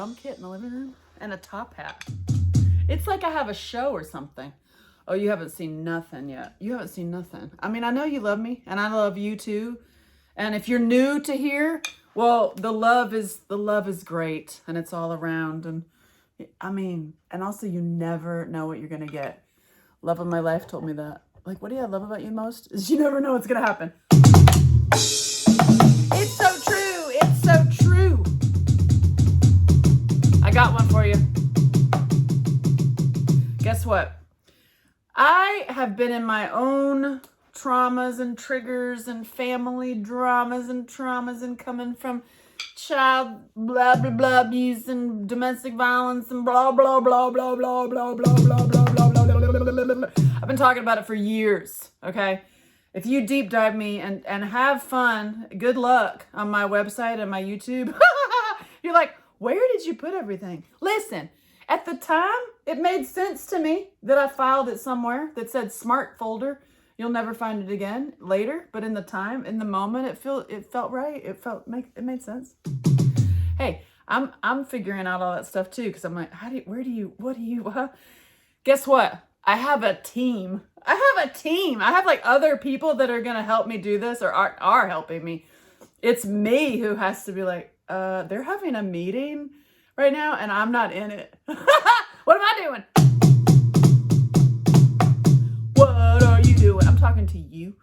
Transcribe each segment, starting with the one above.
drum kit in the living room and a top hat. It's like I have a show or something. Oh, you haven't seen nothing yet. You haven't seen nothing. I mean, I know you love me and I love you too. And if you're new to here, well, the love is great and it's all around. And I mean, and also you never know what you're going to get. Love of my life told me that. Like, what do I love about you most? Is you never know what's going to happen. It's so true. It's so true. I got one for you. Guess what? I have been in my own traumas and triggers and family dramas and coming from child blah blah blah abuse and domestic violence and blah blah blah blah blah blah blah blah blah blah blah blah. I've been talking about it for years, okay? If you deep dive me and have fun, good luck on my website and my YouTube. You're like, where did you put everything? Listen, at the time, it made sense to me that I filed it somewhere that said smart folder. You'll never find it again later, but in the time, in the moment, it felt right. It made sense. Hey, I'm figuring out all that stuff too, because I'm like, Guess what? I have a team. I have like other people that are gonna help me do this or are helping me. It's me who has to be like, they're having a meeting right now and I'm not in it. What am I doing? What are you doing? I'm talking to you.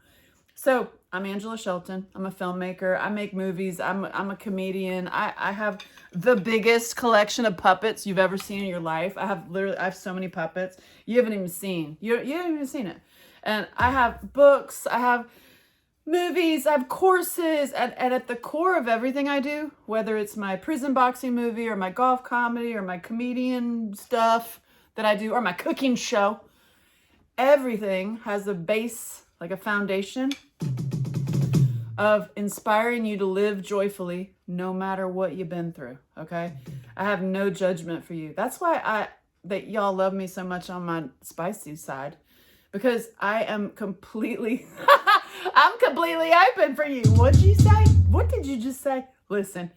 So I'm Angela Shelton. I'm a filmmaker. I make movies. I'm a comedian. I have the biggest collection of puppets you've ever seen in your life. I have so many puppets. You haven't even seen. You haven't even seen it. And I have books. I have movies. I have courses. And at the core of everything I do, whether it's my prison boxing movie or my golf comedy or my comedian stuff that I do or my cooking show, everything has a base, like a foundation of inspiring you to live joyfully no matter what you've been through, okay? I have no judgment for you. That's why that y'all love me so much on my spicy side, because I am completely, I'm completely open for you. What'd you say? What did you just say? Listen,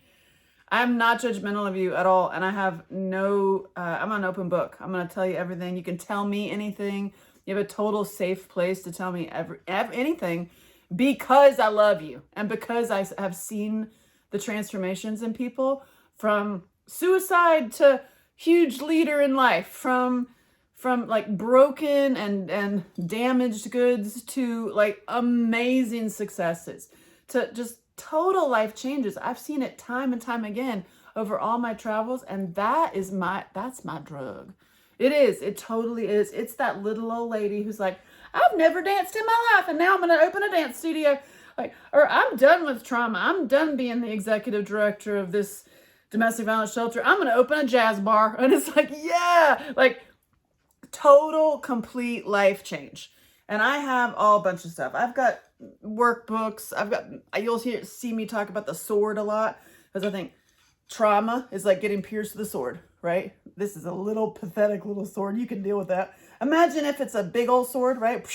I'm not judgmental of you at all, and I have no, I'm an open book. I'm gonna tell you everything. You can tell me anything. You have a total safe place to tell me anything, because I love you and because I have seen the transformations in people, from suicide to huge leader in life, from like broken and damaged goods to like amazing successes, to just total life changes. I've seen it time and time again over all my travels, and that's my drug. It is. It totally is. It's that little old lady who's like, I've never danced in my life, and now I'm going to open a dance studio. Like, or I'm done with trauma. I'm done being the executive director of this domestic violence shelter. I'm going to open a jazz bar. And it's like, yeah, like total, complete life change. And I have all a bunch of stuff. I've got workbooks. You'll see me talk about the sword a lot, because I think trauma is like getting pierced with a sword, right? This is a little pathetic little sword. You can deal with that. Imagine if it's a big old sword, right?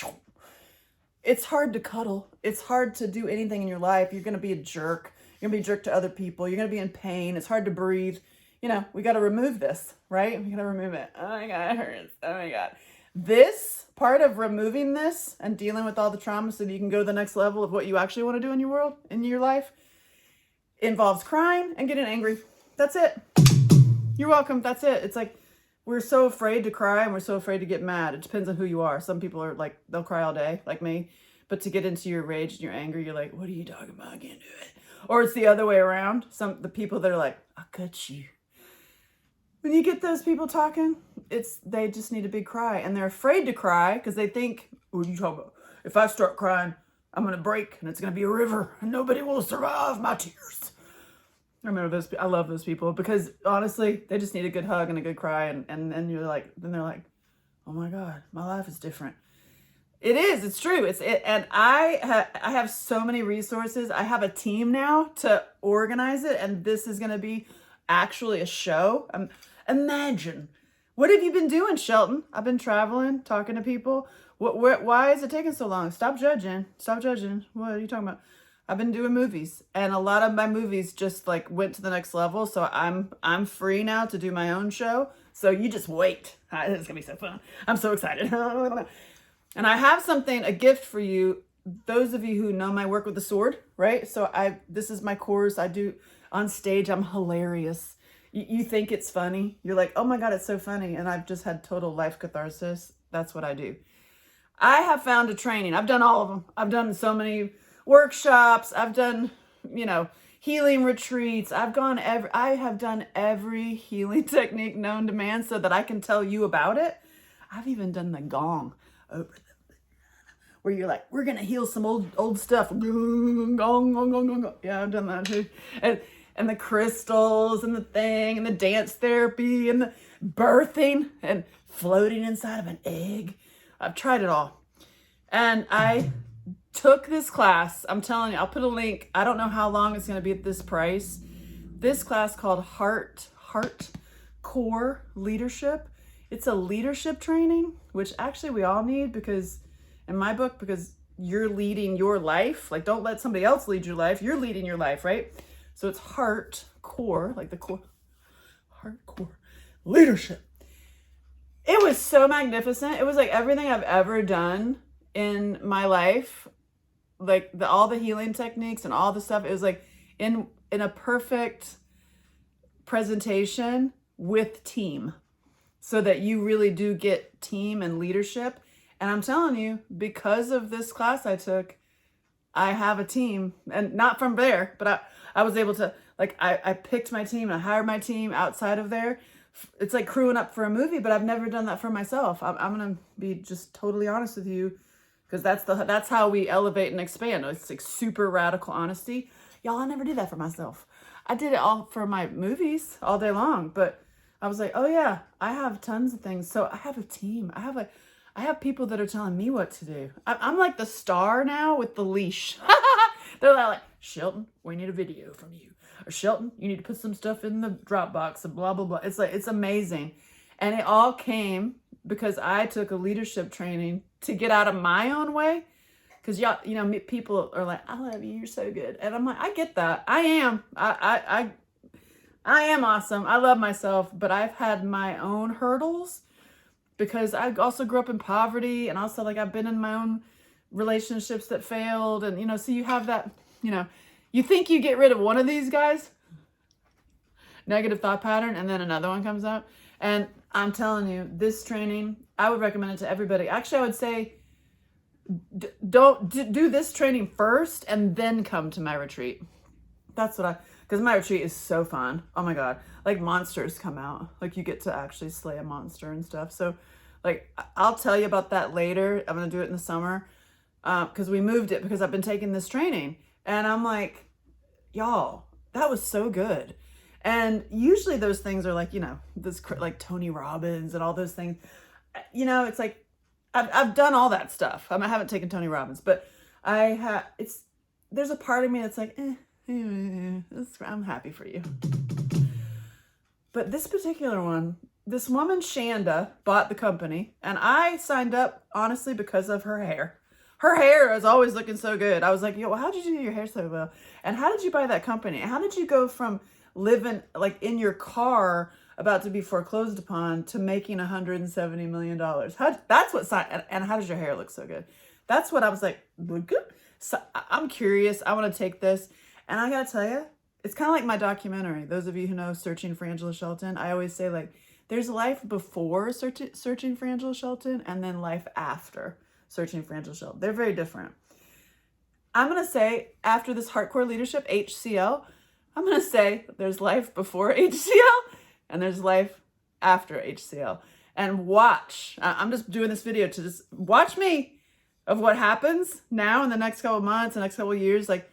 It's hard to cuddle. It's hard to do anything in your life. You're going to be a jerk. You're going to be a jerk to other people. You're going to be in pain. It's hard to breathe. You know, we got to remove this, right? We got to remove it. Oh my God, it hurts. Oh my God. This part of removing this and dealing with all the trauma so that you can go to the next level of what you actually want to do in your world, in your life, involves crying and getting angry. That's it. You're welcome. That's it. It's like, we're so afraid to cry and we're so afraid to get mad. It depends on who you are. Some people are like, they'll cry all day, like me. But to get into your rage and your anger, you're like, what are you talking about? I can't do it. Or it's the other way around. The people that are like, I got you. When you get those people talking, they just need a big cry. And they're afraid to cry because they think, what are you talking about? If I start crying, I'm going to break and it's going to be a river and nobody will survive my tears. I remember those. I love those people, because honestly, they just need a good hug and a good cry, and then they're like, oh my God, my life is different. It is. It's true. And I have so many resources. I have a team now to organize it, and this is going to be actually a show. Imagine, what have you been doing, Shelton? I've been traveling, talking to people. Why is it taking so long? Stop judging. What are you talking about? I've been doing movies, and a lot of my movies just like went to the next level. So I'm free now to do my own show. So you just wait. It's gonna be so fun. I'm so excited. And I have a gift for you. Those of you who know my work with the sword, right? So this is my course. I do on stage. I'm hilarious. You think it's funny. You're like, oh my God, it's so funny. And I've just had total life catharsis. That's what I do. I have found a training. I've done all of them. I've done so many workshops. I've done, healing retreats. I have done every healing technique known to man so that I can tell you about it. I've even done the gong over where you're like, we're going to heal some old stuff. Gong, gong, gong, gong, gong. Yeah, I've done that too. And the crystals and the thing and the dance therapy and the birthing and floating inside of an egg. I've tried it all. And I took this class. I'm telling you, I'll put a link. I don't know how long it's going to be at this price. This class called Heart Core Leadership. It's a leadership training, which actually we all need because in my book, because you're leading your life. Like, don't let somebody else lead your life. You're leading your life, right? So it's heart core, like the core, heart core leadership. It was so magnificent. It was like everything I've ever done in my life, like all the healing techniques and all the stuff. It was like in a perfect presentation with team, so that you really do get team and leadership. And I'm telling you, because of this class I took, I have a team, and not from there, but I was able to, like, I picked my team and I hired my team outside of there. It's like crewing up for a movie, but I've never done that for myself. I'm going to be just totally honest with you, because that's how we elevate and expand. It's like super radical honesty. Y'all, I never did that for myself. I did it all for my movies all day long, but I was like, oh yeah, I have tons of things. So I have a team. I have people that are telling me what to do. I'm like the star now with the leash. They're like, Shelton, we need a video from you. Or Shelton, you need to put some stuff in the Dropbox and blah, blah, blah. It's like, it's amazing. And it all came because I took a leadership training to get out of my own way. Because y'all, people are like, I love you, you're so good. And I'm like, I get that. I am. I am awesome. I love myself, but I've had my own hurdles because I also grew up in poverty, and also like I've been in my own relationships that failed. And, so you have that, you think you get rid of one of these guys, negative thought pattern, and then another one comes up. And I'm telling you, this training, I would recommend it to everybody. Actually, I would say, don't do this training first and then come to my retreat. That's what because my retreat is so fun. Oh my God. Like monsters come out. Like you get to actually slay a monster and stuff. So like, I'll tell you about that later. I'm going to do it in the summer. Because we moved it because I've been taking this training, and I'm like, y'all, that was so good. And usually those things are like, this like Tony Robbins and all those things, it's like, I've done all that stuff. I haven't taken Tony Robbins, but there's a part of me that's like, I'm happy for you. But this particular one, this woman, Shanda, bought the company, and I signed up honestly because of her hair. Her hair is always looking so good. I was like, yo, how did you do your hair so well? And how did you buy that company? How did you go from living like in your car about to be foreclosed upon to making $170 million? And how does your hair look so good? That's what I was like, look good. So I'm curious. I want to take this. And I got to tell you, it's kind of like my documentary. Those of you who know Searching for Angela Shelton, I always say like, there's life before searching for Angela Shelton, and then life after Searching for Angela Shelton. They're very different. I'm going to say after this hardcore leadership, HCL, I'm going to say there's life before HCL and there's life after HCL. And watch, I'm just doing this video to just watch me of what happens now in the next couple of months, the next couple of years. Like,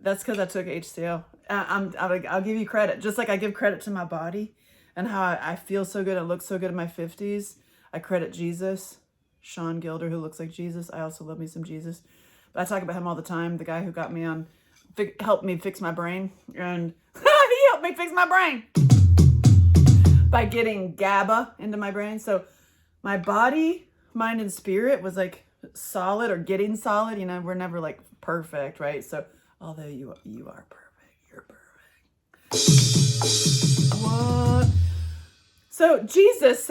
that's because I took HCL. I'll give you credit. Just like I give credit to my body and how I feel so good. I look so good in my 50s. I credit Jesus. Sean Gilder, who looks like Jesus. I also love me some Jesus. But I talk about him all the time. The guy who got me on, helped me fix my brain. And he helped me fix my brain by getting GABA into my brain. So my body, mind, and spirit was like solid or getting solid. We're never like perfect, right? So Although you are perfect. You're perfect. What? So Jesus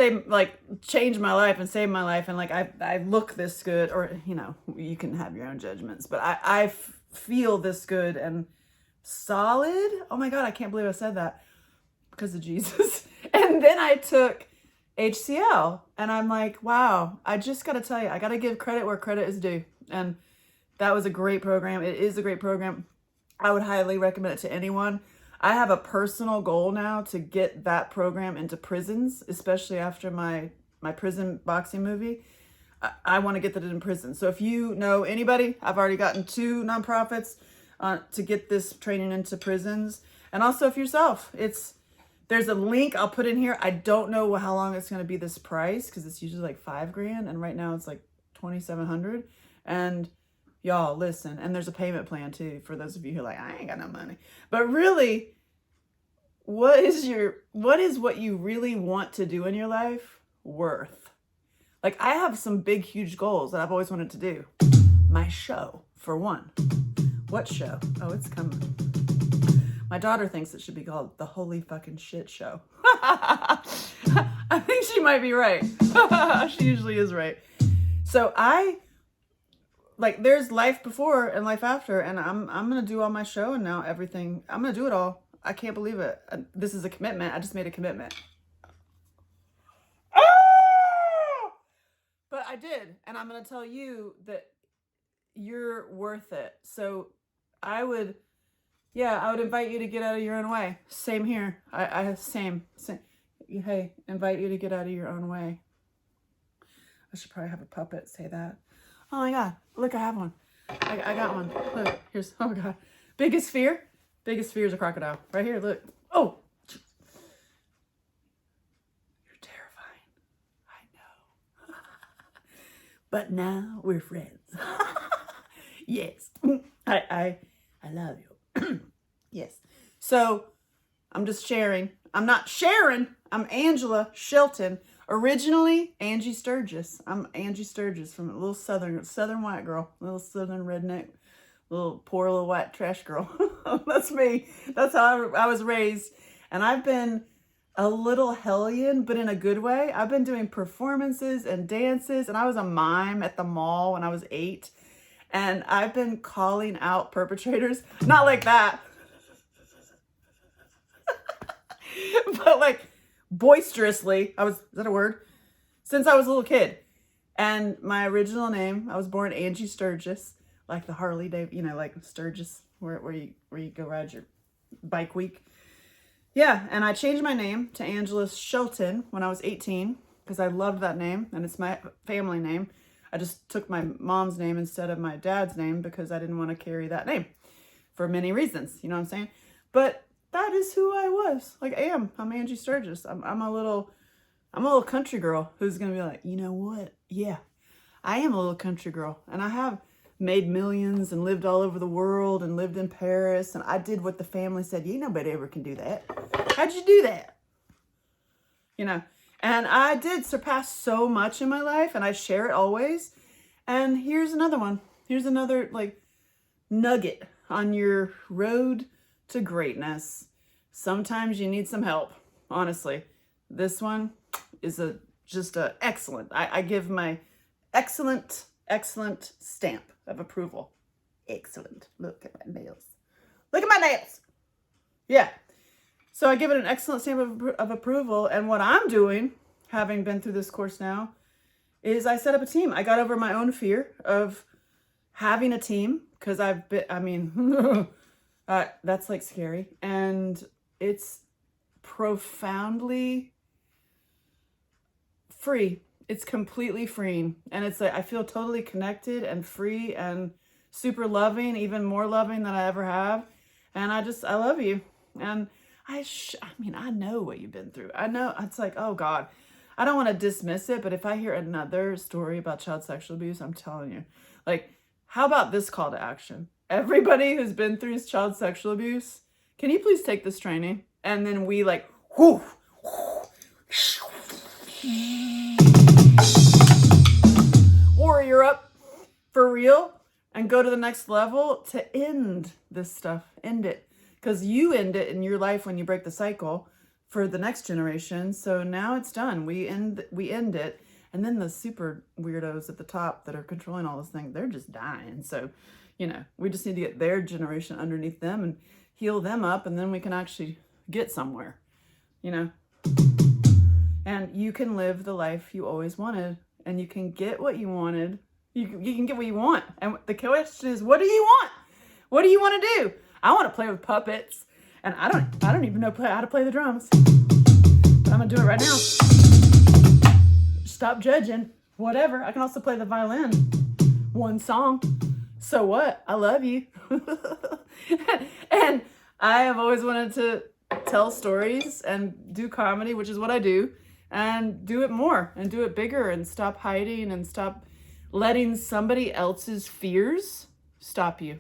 changed my life and saved my life, and I look this good, or you can have your own judgments, but I feel this good and solid. Oh my God, I can't believe I said that because of Jesus. And then I took HCL, and I'm like, wow, I just got to tell you, I got to give credit where credit is due. And that was a great program. It is a great program. I would highly recommend it to anyone. I have a personal goal now to get that program into prisons, especially after my prison boxing movie. I want to get that in prison. So if you know anybody, I've already gotten 2 nonprofits to get this training into prisons. And also if yourself, there's a link I'll put in here. I don't know how long it's going to be this price, because it's usually like $5,000, and right now it's like $2,700. And y'all, listen, and there's a payment plan too for those of you who are like, I ain't got no money. But really, what is what you really want to do in your life worth? Like, I have some big, huge goals that I've always wanted to do. My show, for one. What show? Oh, it's coming. My daughter thinks it should be called The Holy Fucking Shit Show. I think she might be right. She usually is right. So there's life before and life after, and I'm going to do all my show and now everything. I'm going to do it all. I can't believe it. This is a commitment. I just made a commitment. But I did, and I'm going to tell you that you're worth it. So I would invite you to get out of your own way. Same here. Same. Hey, invite you to get out of your own way. I should probably have a puppet say that. Oh my God, look, I have one. I got one. Look, here's, oh God. Biggest fear? Biggest fear is a crocodile. Right here, look. Oh! You're terrifying. I know. But now we're friends. Yes. I love you. Yes. So I'm just sharing. I'm not Sharon. I'm Angela Shelton. Originally Angie Sturgis. I'm Angie Sturgis, from a little southern white girl, little southern redneck, poor little white trash girl. That's me. That's how I was raised. And I've been a little hellion, but in a good way. I've been doing performances and dances, and I was a mime at the mall when I was 8. And I've been calling out perpetrators, not like that, but like boisterously. Is that a word? Since I was a little kid. And my original name, I was born Angie Sturgis, like the Harley Davidson, like Sturgis, where you go ride your bike week. Yeah, and I changed my name to Angela Shelton when I was 18 because I loved that name, and it's my family name. I just took my mom's name instead of my dad's name because I didn't want to carry that name for many reasons. You know what I'm saying? But that is who I was. I'm Angie Sturgis. I'm a little country girl who's going to be like, you know what? Yeah, I am a little country girl, and I have made millions and lived all over the world and lived in Paris. And I did what the family said, nobody ever can do that. How'd you do that? And I did surpass so much in my life, and I share it always. And here's another one. Here's another nugget on your road to greatness. Sometimes you need some help, honestly. This one is just excellent. I give my excellent stamp of approval. Excellent. Look at my nails. Look at my nails. Yeah. So I give it an excellent stamp of approval. And what I'm doing, having been through this course now, is I set up a team. I got over my own fear of having a team because that's scary. And it's profoundly free. It's completely freeing. And it's I feel totally connected and free and super loving, even more loving than I ever have. And I love you. And I know what you've been through. I know it's oh God, I don't want to dismiss it, but if I hear another story about child sexual abuse, I'm telling you, how about this call to action? Everybody who's been through child sexual abuse, can you please take this training? And then we warrior up for real. and go to the next level to end this stuff. End it. Because you end it in your life when you break the cycle for the next generation. So now it's done. We end it. And then the super weirdos at the top that are controlling all this thing, they're just dying. So, you know, we just need to get their generation underneath them and heal them up, and then we can actually get somewhere, you know. And you can live the life you always wanted, and you can get what you wanted. You can get what you want. And the question is, what do you want? What do you want to do? I want to play with puppets, and I don't even know how to play the drums. But I'm gonna do it right now. Stop judging. Whatever. I can also play the violin. One song. So what? I love you. And I have always wanted to tell stories and do comedy, which is what I do, and do it more and do it bigger and stop hiding and stop letting somebody else's fears stop you.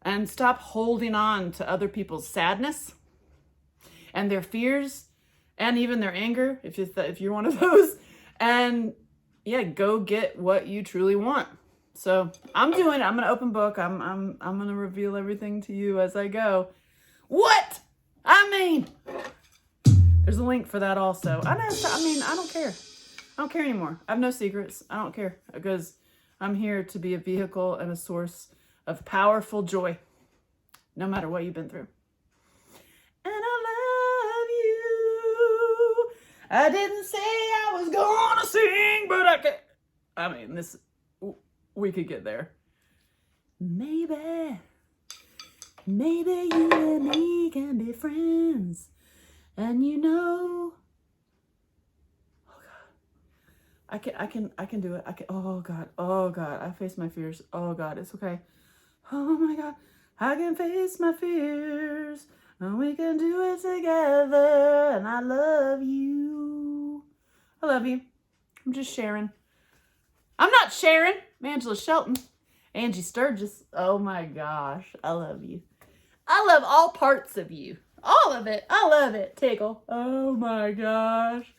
And stop holding on to other people's sadness and their fears and even their anger, if you're one of those. And yeah, go get what you truly want. So I'm gonna open book. I'm gonna reveal everything to you as I go. What? I mean, there's a link for that also. I don't care. I don't care anymore. I have no secrets. I don't care, because I'm here to be a vehicle and a source of powerful joy, no matter what you've been through. And I love you. I didn't say I was gonna sing, but we could get there. Maybe you and me can be friends. And you know, I can do it. Oh God, I face my fears. Oh God, it's okay. Oh my God, I can face my fears, and we can do it together. And I love you. I love you. I'm just sharing. I'm not Sharon. I'm Angela Shelton. Angie Sturgis. Oh my gosh, I love you. I love all parts of you. All of it. I love it. Tickle. Oh my gosh.